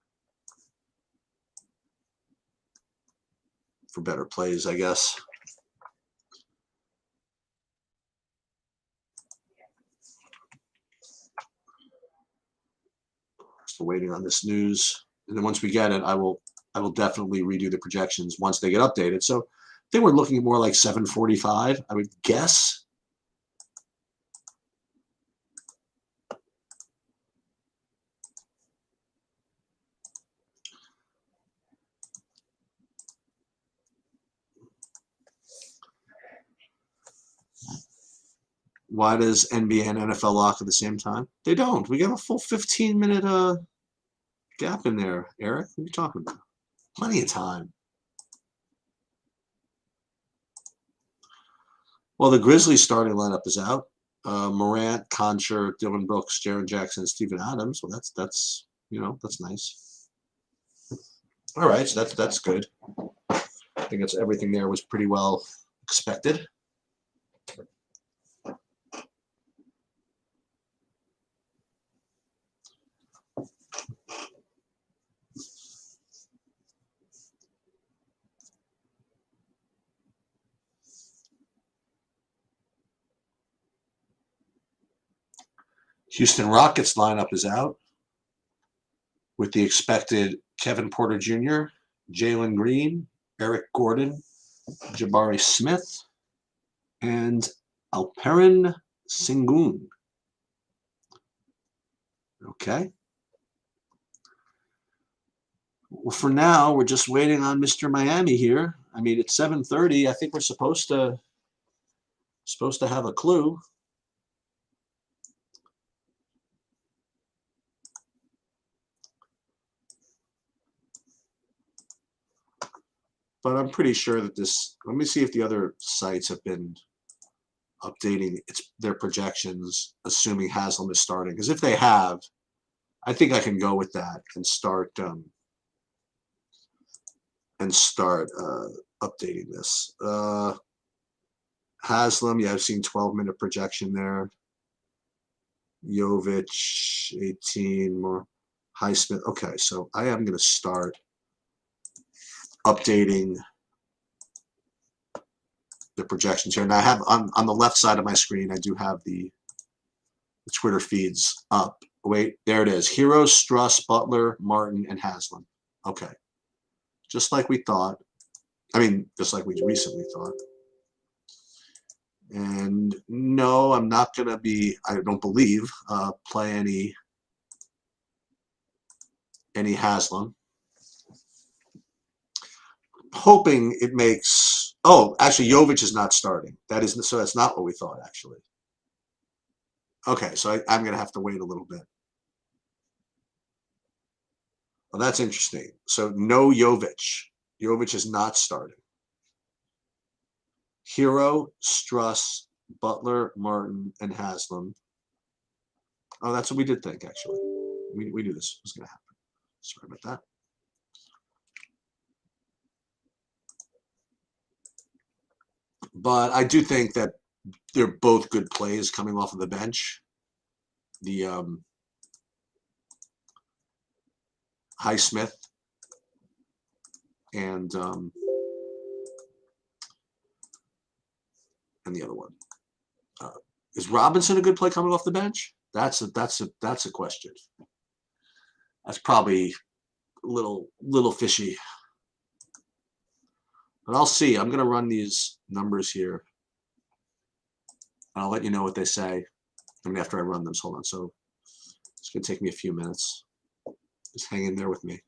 better plays, I guess. Still waiting on this news, and then once we get it, I will definitely redo the projections once they get updated. So they were looking at more like 745, I would guess. Why does NBA and NFL lock at the same time? They don't. We got a full 15-minute gap in there, Eric. What are you talking about? Plenty of time. Well, the Grizzlies starting lineup is out. Morant, Concher, Dylan Brooks, Jaren Jackson, Steven Adams. Well, that's nice. All right, so that's good. I think that's everything there was pretty well expected. Houston Rockets lineup is out with the expected Kevin Porter Jr., Jalen Green, Eric Gordon, Jabari Smith, and Alperen Sengun. Okay. Well, for now, we're just waiting on Mr. Miami here. I mean, it's 7:30. I think we're supposed to have a clue. But I'm pretty sure that this, let me see if the other sites have been updating their projections, assuming Haslam is starting. Because if they have, I think I can go with that and start updating this. Haslam, yeah, I've seen 12-minute projection there. Jovic, 18 more. Highsmith. Okay, so I am going to start updating the projections here. And I have on the left side of my screen, I do have the Twitter feeds up. Wait, there it is. Hero, Struss, Butler, Martin, and Haslam. Okay. Just like we thought. I mean, just like we recently thought. And no, I'm not going to be, I don't believe, play any Haslam. Hoping it makes Oh, actually, Jovic is not starting. So that's not what we thought, actually. Okay, so I'm going to have to wait a little bit. Well, that's interesting. So no Jovic. Jovic is not starting. Hero, Struss, Butler, Martin, and Haslam. Oh, that's what we did think, actually. We knew this was going to happen. Sorry about that. But I do think that they're both good plays coming off of the bench. The Highsmith and the other one. Is Robinson a good play coming off the bench? That's a question. That's probably a little fishy. But I'll see. I'm gonna run these numbers here. I'll let you know what they say. I mean, after I run them. So hold on. So it's gonna take me a few minutes. Just hang in there with me.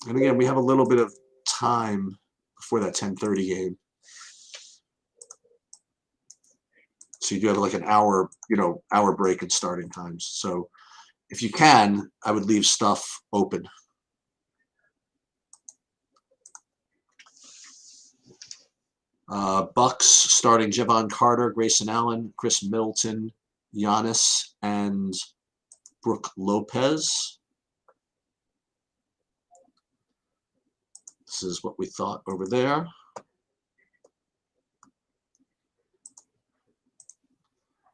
And again, we have a little bit of time before that 10:30 game. So you do have like an hour, hour break in starting times. So if you can, I would leave stuff open. Bucks starting Javon Carter, Grayson Allen, Chris Middleton, Giannis, and Brooke Lopez. This is what we thought over there.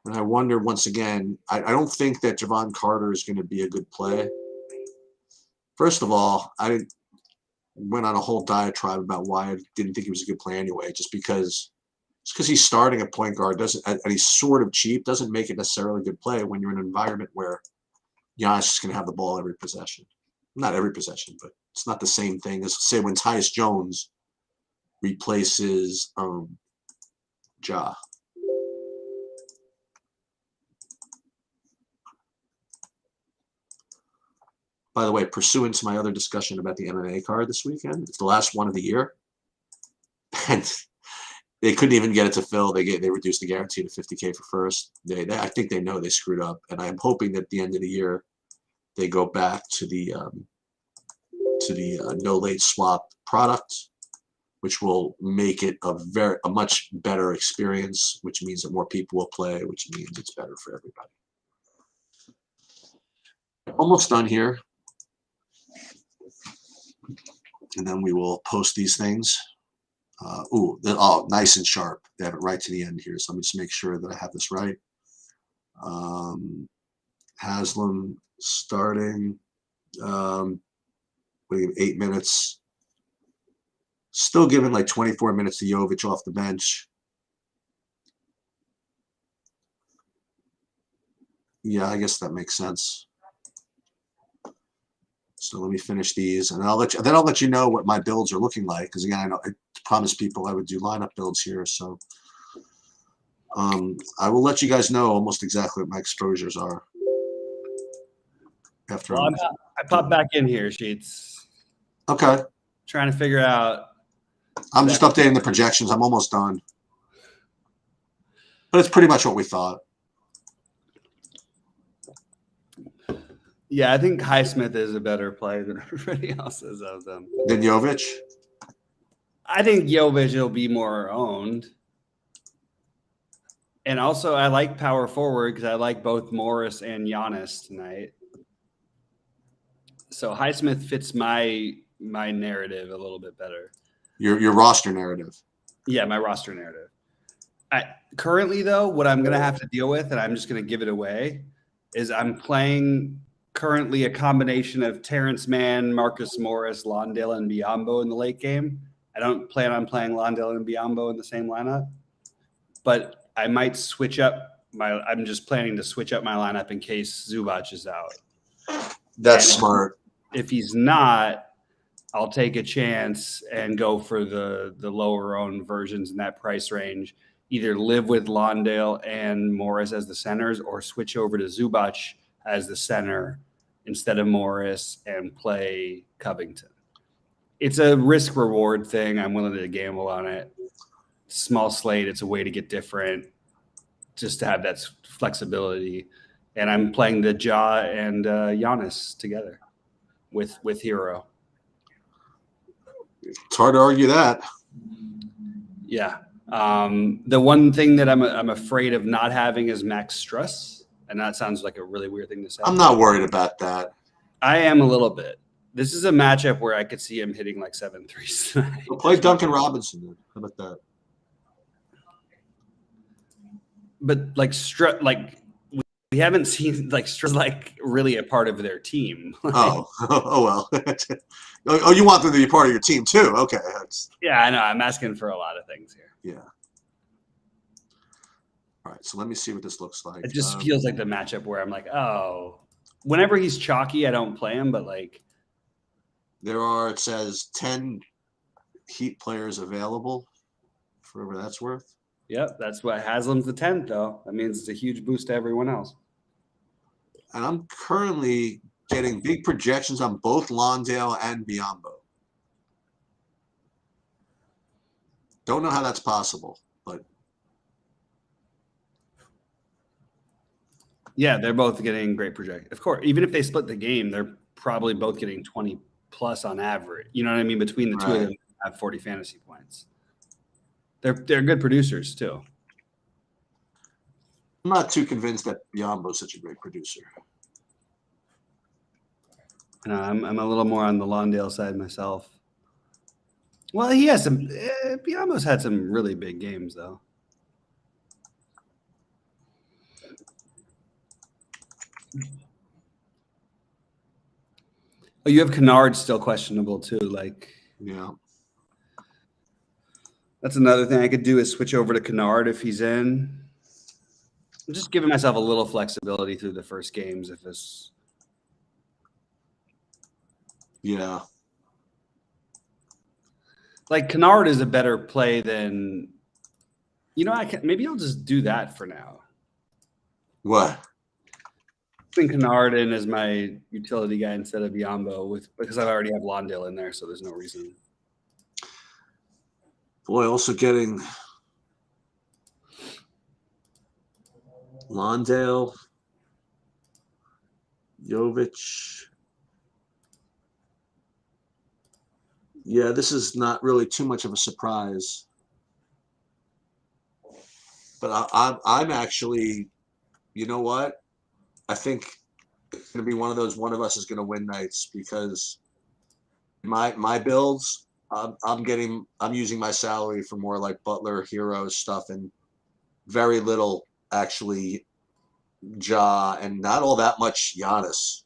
And I wonder, once again, I don't think that Javon Carter is going to be a good play. First of all, I went on a whole diatribe about why I didn't think he was a good play anyway, just because he's starting at point guard and he's sort of cheap doesn't make it necessarily a good play when you're in an environment where Giannis is going to have the ball every possession. Not every possession, but it's not the same thing as, say, when Tyus Jones replaces Ja. By the way, pursuant to my other discussion about the MMA card this weekend, it's the last one of the year, and they couldn't even get it to fill. They reduced the guarantee to $50K for first. I think they know they screwed up, and I'm hoping that at the end of the year they go back to the no late swap product, which will make it a much better experience, which means that more people will play, which means it's better for everybody. Almost done here. And then we will post these things. Nice and sharp. They have it right to the end here. So let me just make sure that I have this right. Haslam starting. 8 minutes. Still giving like 24 minutes to Jovic off the bench. Yeah, I guess that makes sense. So let me finish these, and then I'll let you know what my builds are looking like. Because again, I promised people I would do lineup builds here, so I will let you guys know almost exactly what my exposures are. After I popped back in here, Sheets. Okay. Trying to figure out. I'm just updating the projections. I'm almost done, but it's pretty much what we thought. Yeah, I think Highsmith is a better play than everybody else is of them. Than Jovic? I think Jovic will be more owned. And also, I like power forward because I like both Morris and Giannis tonight. So Highsmith fits my narrative a little bit better. Your roster narrative. Yeah, my roster narrative. Currently, though, what I'm going to have to deal with, and I'm just going to give it away, is I'm playing currently a combination of Terrence Mann, Marcus Morris, Londale, and Biyombo in the late game. I don't plan on playing Londale and Biyombo in the same lineup, but I might switch up I'm just planning to switch up my lineup in case Zubac is out. That's smart. If he's not, I'll take a chance and go for the lower owned versions in that price range. Either live with Londale and Morris as the centers or switch over to Zubac as the center instead of Morris and play Covington. It's a risk reward thing. I'm willing to gamble on it. Small slate. It's a way to get different, just to have that flexibility. And I'm playing the Ja and Giannis together with Hero. It's hard to argue that. Yeah. The one thing that I'm afraid of not having is Max Struss, and that sounds like a really weird thing to say. I'm not worried about that. I am a little bit. This is a matchup where I could see him hitting like 7 threes tonight. We'll play Duncan Robinson then. How about that? But like we haven't seen like Struss like really a part of their team. Oh well. Oh, you want them to be part of your team too? Okay. Yeah, I know. I'm asking for a lot of things here. Yeah. All right. So let me see what this looks like. It just feels like the matchup where I'm like, oh, whenever he's chalky, I don't play him. But like, there are, it says 10 Heat players available, for whatever that's worth. Yep, that's what Haslam's the 10th, though. That means it's a huge boost to everyone else. And I'm currently getting big projections on both Lawndale and Biyombo. Don't know how that's possible, but yeah, they're both getting great project. Of course, even if they split the game, they're probably both getting 20 plus on average. You know what I mean? Between the two of them, have 40 fantasy points. They're good producers too. I'm not too convinced that Biyombo is such a great producer. I'm a little more on the Lawndale side myself. Well, he has some. Biyombo's had some really big games though. Oh, you have Kennard still questionable too. Like, yeah, that's another thing I could do is switch over to Kennard if he's in. I'm just giving myself a little flexibility through the first games if this. Yeah. Like Kennard is a better play than, maybe I'll just do that for now. What? Putting Kennard in as my utility guy instead of Biyombo because I already have Lawndale in there, so there's no reason. Boy, also getting Lawndale, Jovic. Yeah, this is not really too much of a surprise. But I'm actually, you know what? I think it's going to be one of those one of us is going to win nights because my builds, I'm using my salary for more like Butler Hero stuff and very little actually Ja and not all that much Giannis.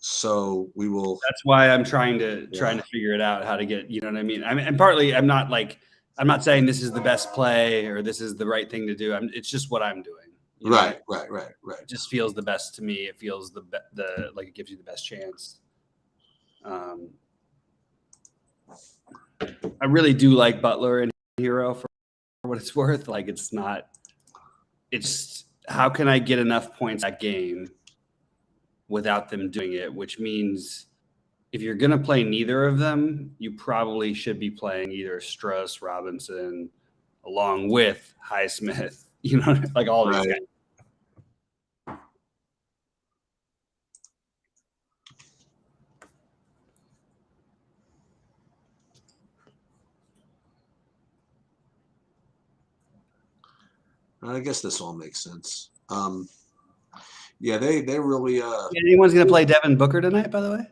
So we will. That's why I'm trying to figure it out how to get. You know what I mean? And partly I'm not saying this is the best play or this is the right thing to do. It's just what I'm doing. Right. It just feels the best to me. It feels the like it gives you the best chance. I really do like Butler and Hero for what it's worth. Like it's how can I get enough points that game without them doing it, which means if you're going to play neither of them, you probably should be playing either Struss, Robinson, along with Highsmith, like all these guys. I guess this all makes sense. Yeah, they really. Anyone's going to play Devin Booker tonight, by the way?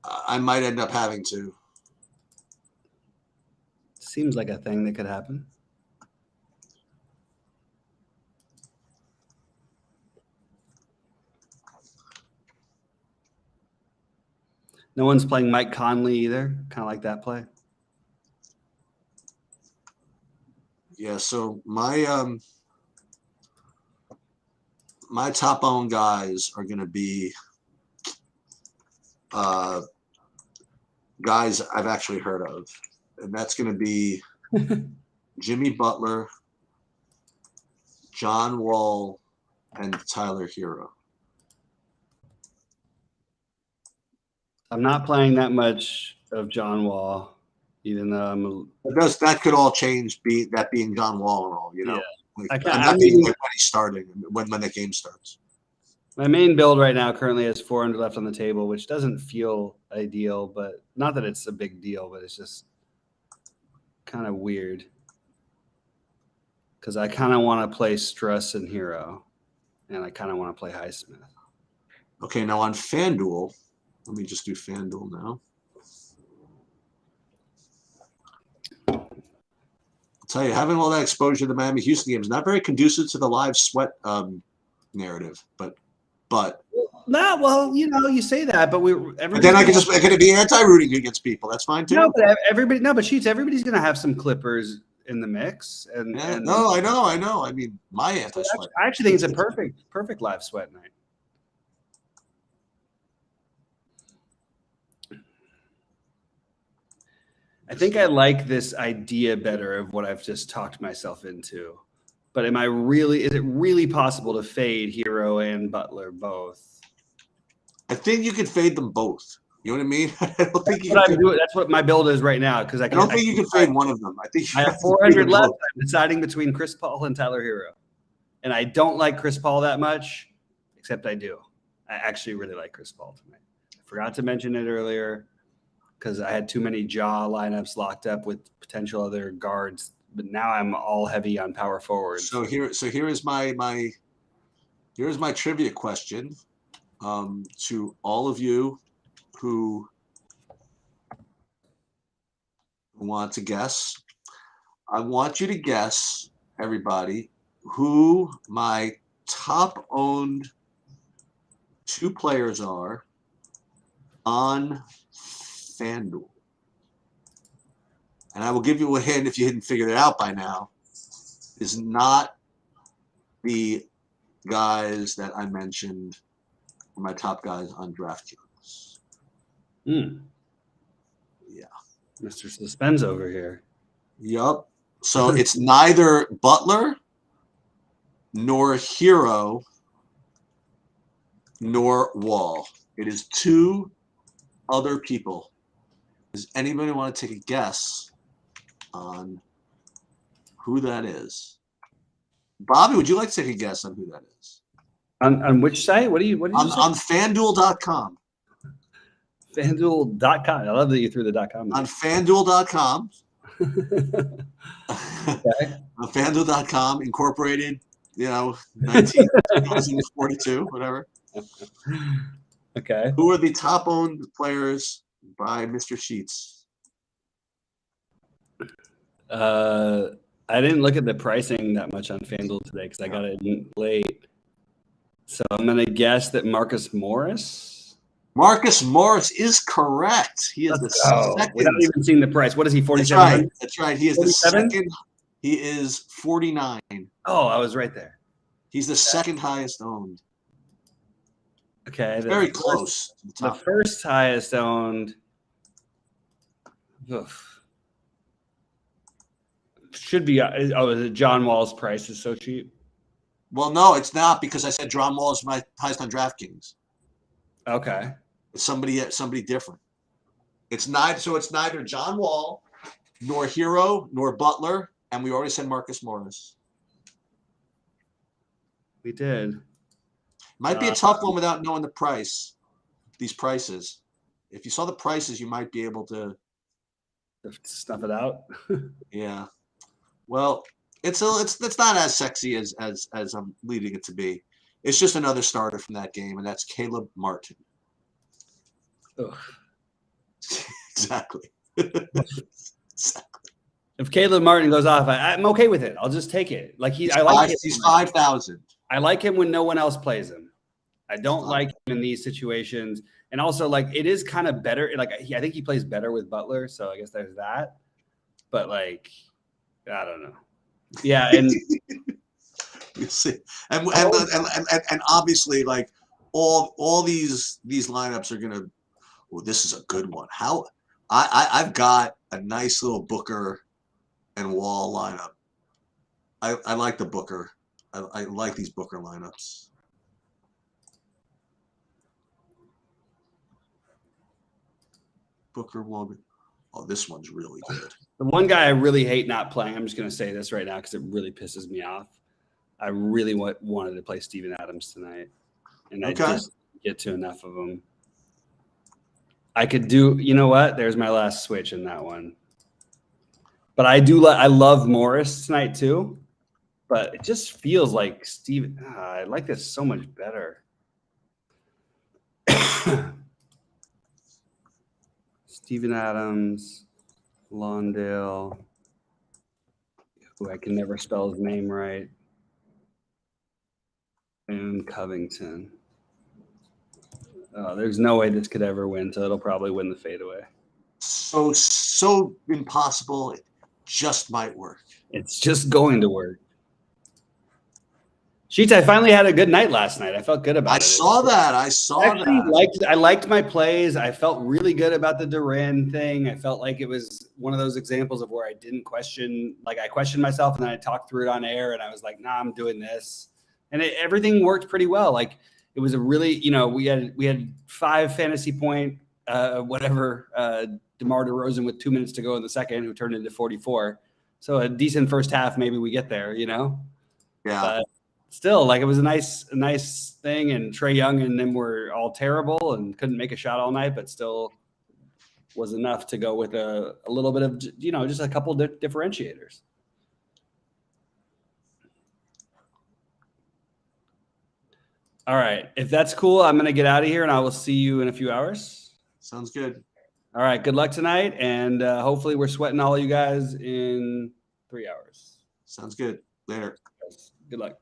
I might end up having to. Seems like a thing that could happen. No one's playing Mike Conley either. Kind of like that play. Yeah, so my top owned guys are going to be guys I've actually heard of, and that's going to be Jimmy Butler, John Wall, and Tyler Hero. I'm not playing that much of John Wall, even though That could all change. That being John Wall and all, Yeah. Like, I I'm not thinking like when he's starting, when the game starts. My main build right now currently has 400 left on the table, which doesn't feel ideal, but not that it's a big deal, but it's just kind of weird because I kind of want to play Struss and Hero, and I kind of want to play Highsmith. Okay, now on FanDuel, let me just do FanDuel now. I'll tell you, having all that exposure to the Miami Houston game is not very conducive to the live sweat narrative, but No, well, you say that, but then I could be anti-rooting against people. That's fine too. No, but Sheets, everybody's gonna have some Clippers in the mix, and no, I know. I mean, my anti-sweat. I actually think it's a perfect live sweat night. I think I like this idea better of what I've just talked myself into. But is it really possible to fade Hero and Butler both? I think you can fade them both. You know what I mean? I don't think that's what my build is right now because I don't think you can fade one of them. I think I have 400 left. I'm deciding between Chris Paul and Tyler Hero. And I don't like Chris Paul that much, except I do. I actually really like Chris Paul tonight. I forgot to mention it earlier because I had too many jaw lineups locked up with potential other guards. But now I'm all heavy on power forwards. So here is my trivia question to all of you who want to guess. I want you to guess, everybody, who my top owned 2 players are on FanDuel. And I will give you a hint if you hadn't figured it out by now, is not the guys that I mentioned, my top guys on DraftKings. Yeah. Mr. Suspense over here. Yup. So it's neither Butler nor Hero nor Wall. It is 2 other people. Does anybody want to take a guess on who that is? Bobby, would you like to take a guess on who that is? On which site? What did you say? On FanDuel.com. FanDuel.com. I love that you threw the .com. On FanDuel.com. Okay. On FanDuel.com, incorporated, 1942, whatever. Okay. Who are the top owned players by Mr. Sheets? I didn't look at the pricing that much on FanDuel today because I got it late. So I'm going to guess that Marcus Morris. Marcus Morris is correct. He is second. Without even seeing the price. What is he, 47? That's right. He is 47? The second. He is 49. Oh, I was right there. He's the second highest owned. Okay. Very close to the top. The first highest owned. Oof. Should be. Is it John Wall's price is so cheap? Well, no, it's not because I said John Wall is my highest on DraftKings. Okay. It's somebody different. It's neither John Wall nor Hero nor Butler, and we already said Marcus Morris. We did. Might be a tough one without knowing the price. These prices. If you saw the prices, you might be able to snuff it out. Yeah. Well, it's not as sexy as I'm leading it to be. It's just another starter from that game, and that's Caleb Martin. Ugh. Exactly. If Caleb Martin goes off, I'm okay with it. I'll just take it. Like he's 5,000. I like him when no one else plays him. I don't like him in these situations. And also, like, it is kind of better. Like, I think he plays better with Butler, so I guess there's that. But, like, I don't know. Yeah, and you see, and obviously, like, all these lineups are gonna. Well, this is a good one. How I've got a nice little Booker and Wall lineup. I like the Booker. I like these Booker lineups. Booker Woman. Oh, this one's really good. The one guy I really hate not playing, I'm just going to say this right now because it really pisses me off. I really wanted to play Steven Adams tonight, and I just get to enough of them. I could do, you know what? There's my last switch in that one. But I love Morris tonight too. But it just feels like Steven. I like this so much better. Steven Adams, Lawndale. Ooh, I can never spell his name right. And Covington. Oh, there's no way this could ever win, so it'll probably win the fadeaway. So impossible. It just might work. It's just going to work. Sheets, I finally had a good night last night. I felt good about it. I saw that. I liked my plays. I felt really good about the Duran thing. I felt like it was one of those examples of where I didn't question, like I questioned myself and then I talked through it on air and I was like, nah, I'm doing this. And everything worked pretty well. Like it was a really, we had 5 fantasy point, DeMar DeRozan with 2 minutes to go in the second, who turned into 44. So a decent first half, maybe we get there, Yeah. But still, like it was a nice thing. And Trae Young and them were all terrible and couldn't make a shot all night, but still was enough to go with a little bit of, just a couple differentiators. All right. If that's cool, I'm going to get out of here and I will see you in a few hours. Sounds good. All right. Good luck tonight. And hopefully we're sweating all of you guys in 3 hours. Sounds good. Later. Good luck.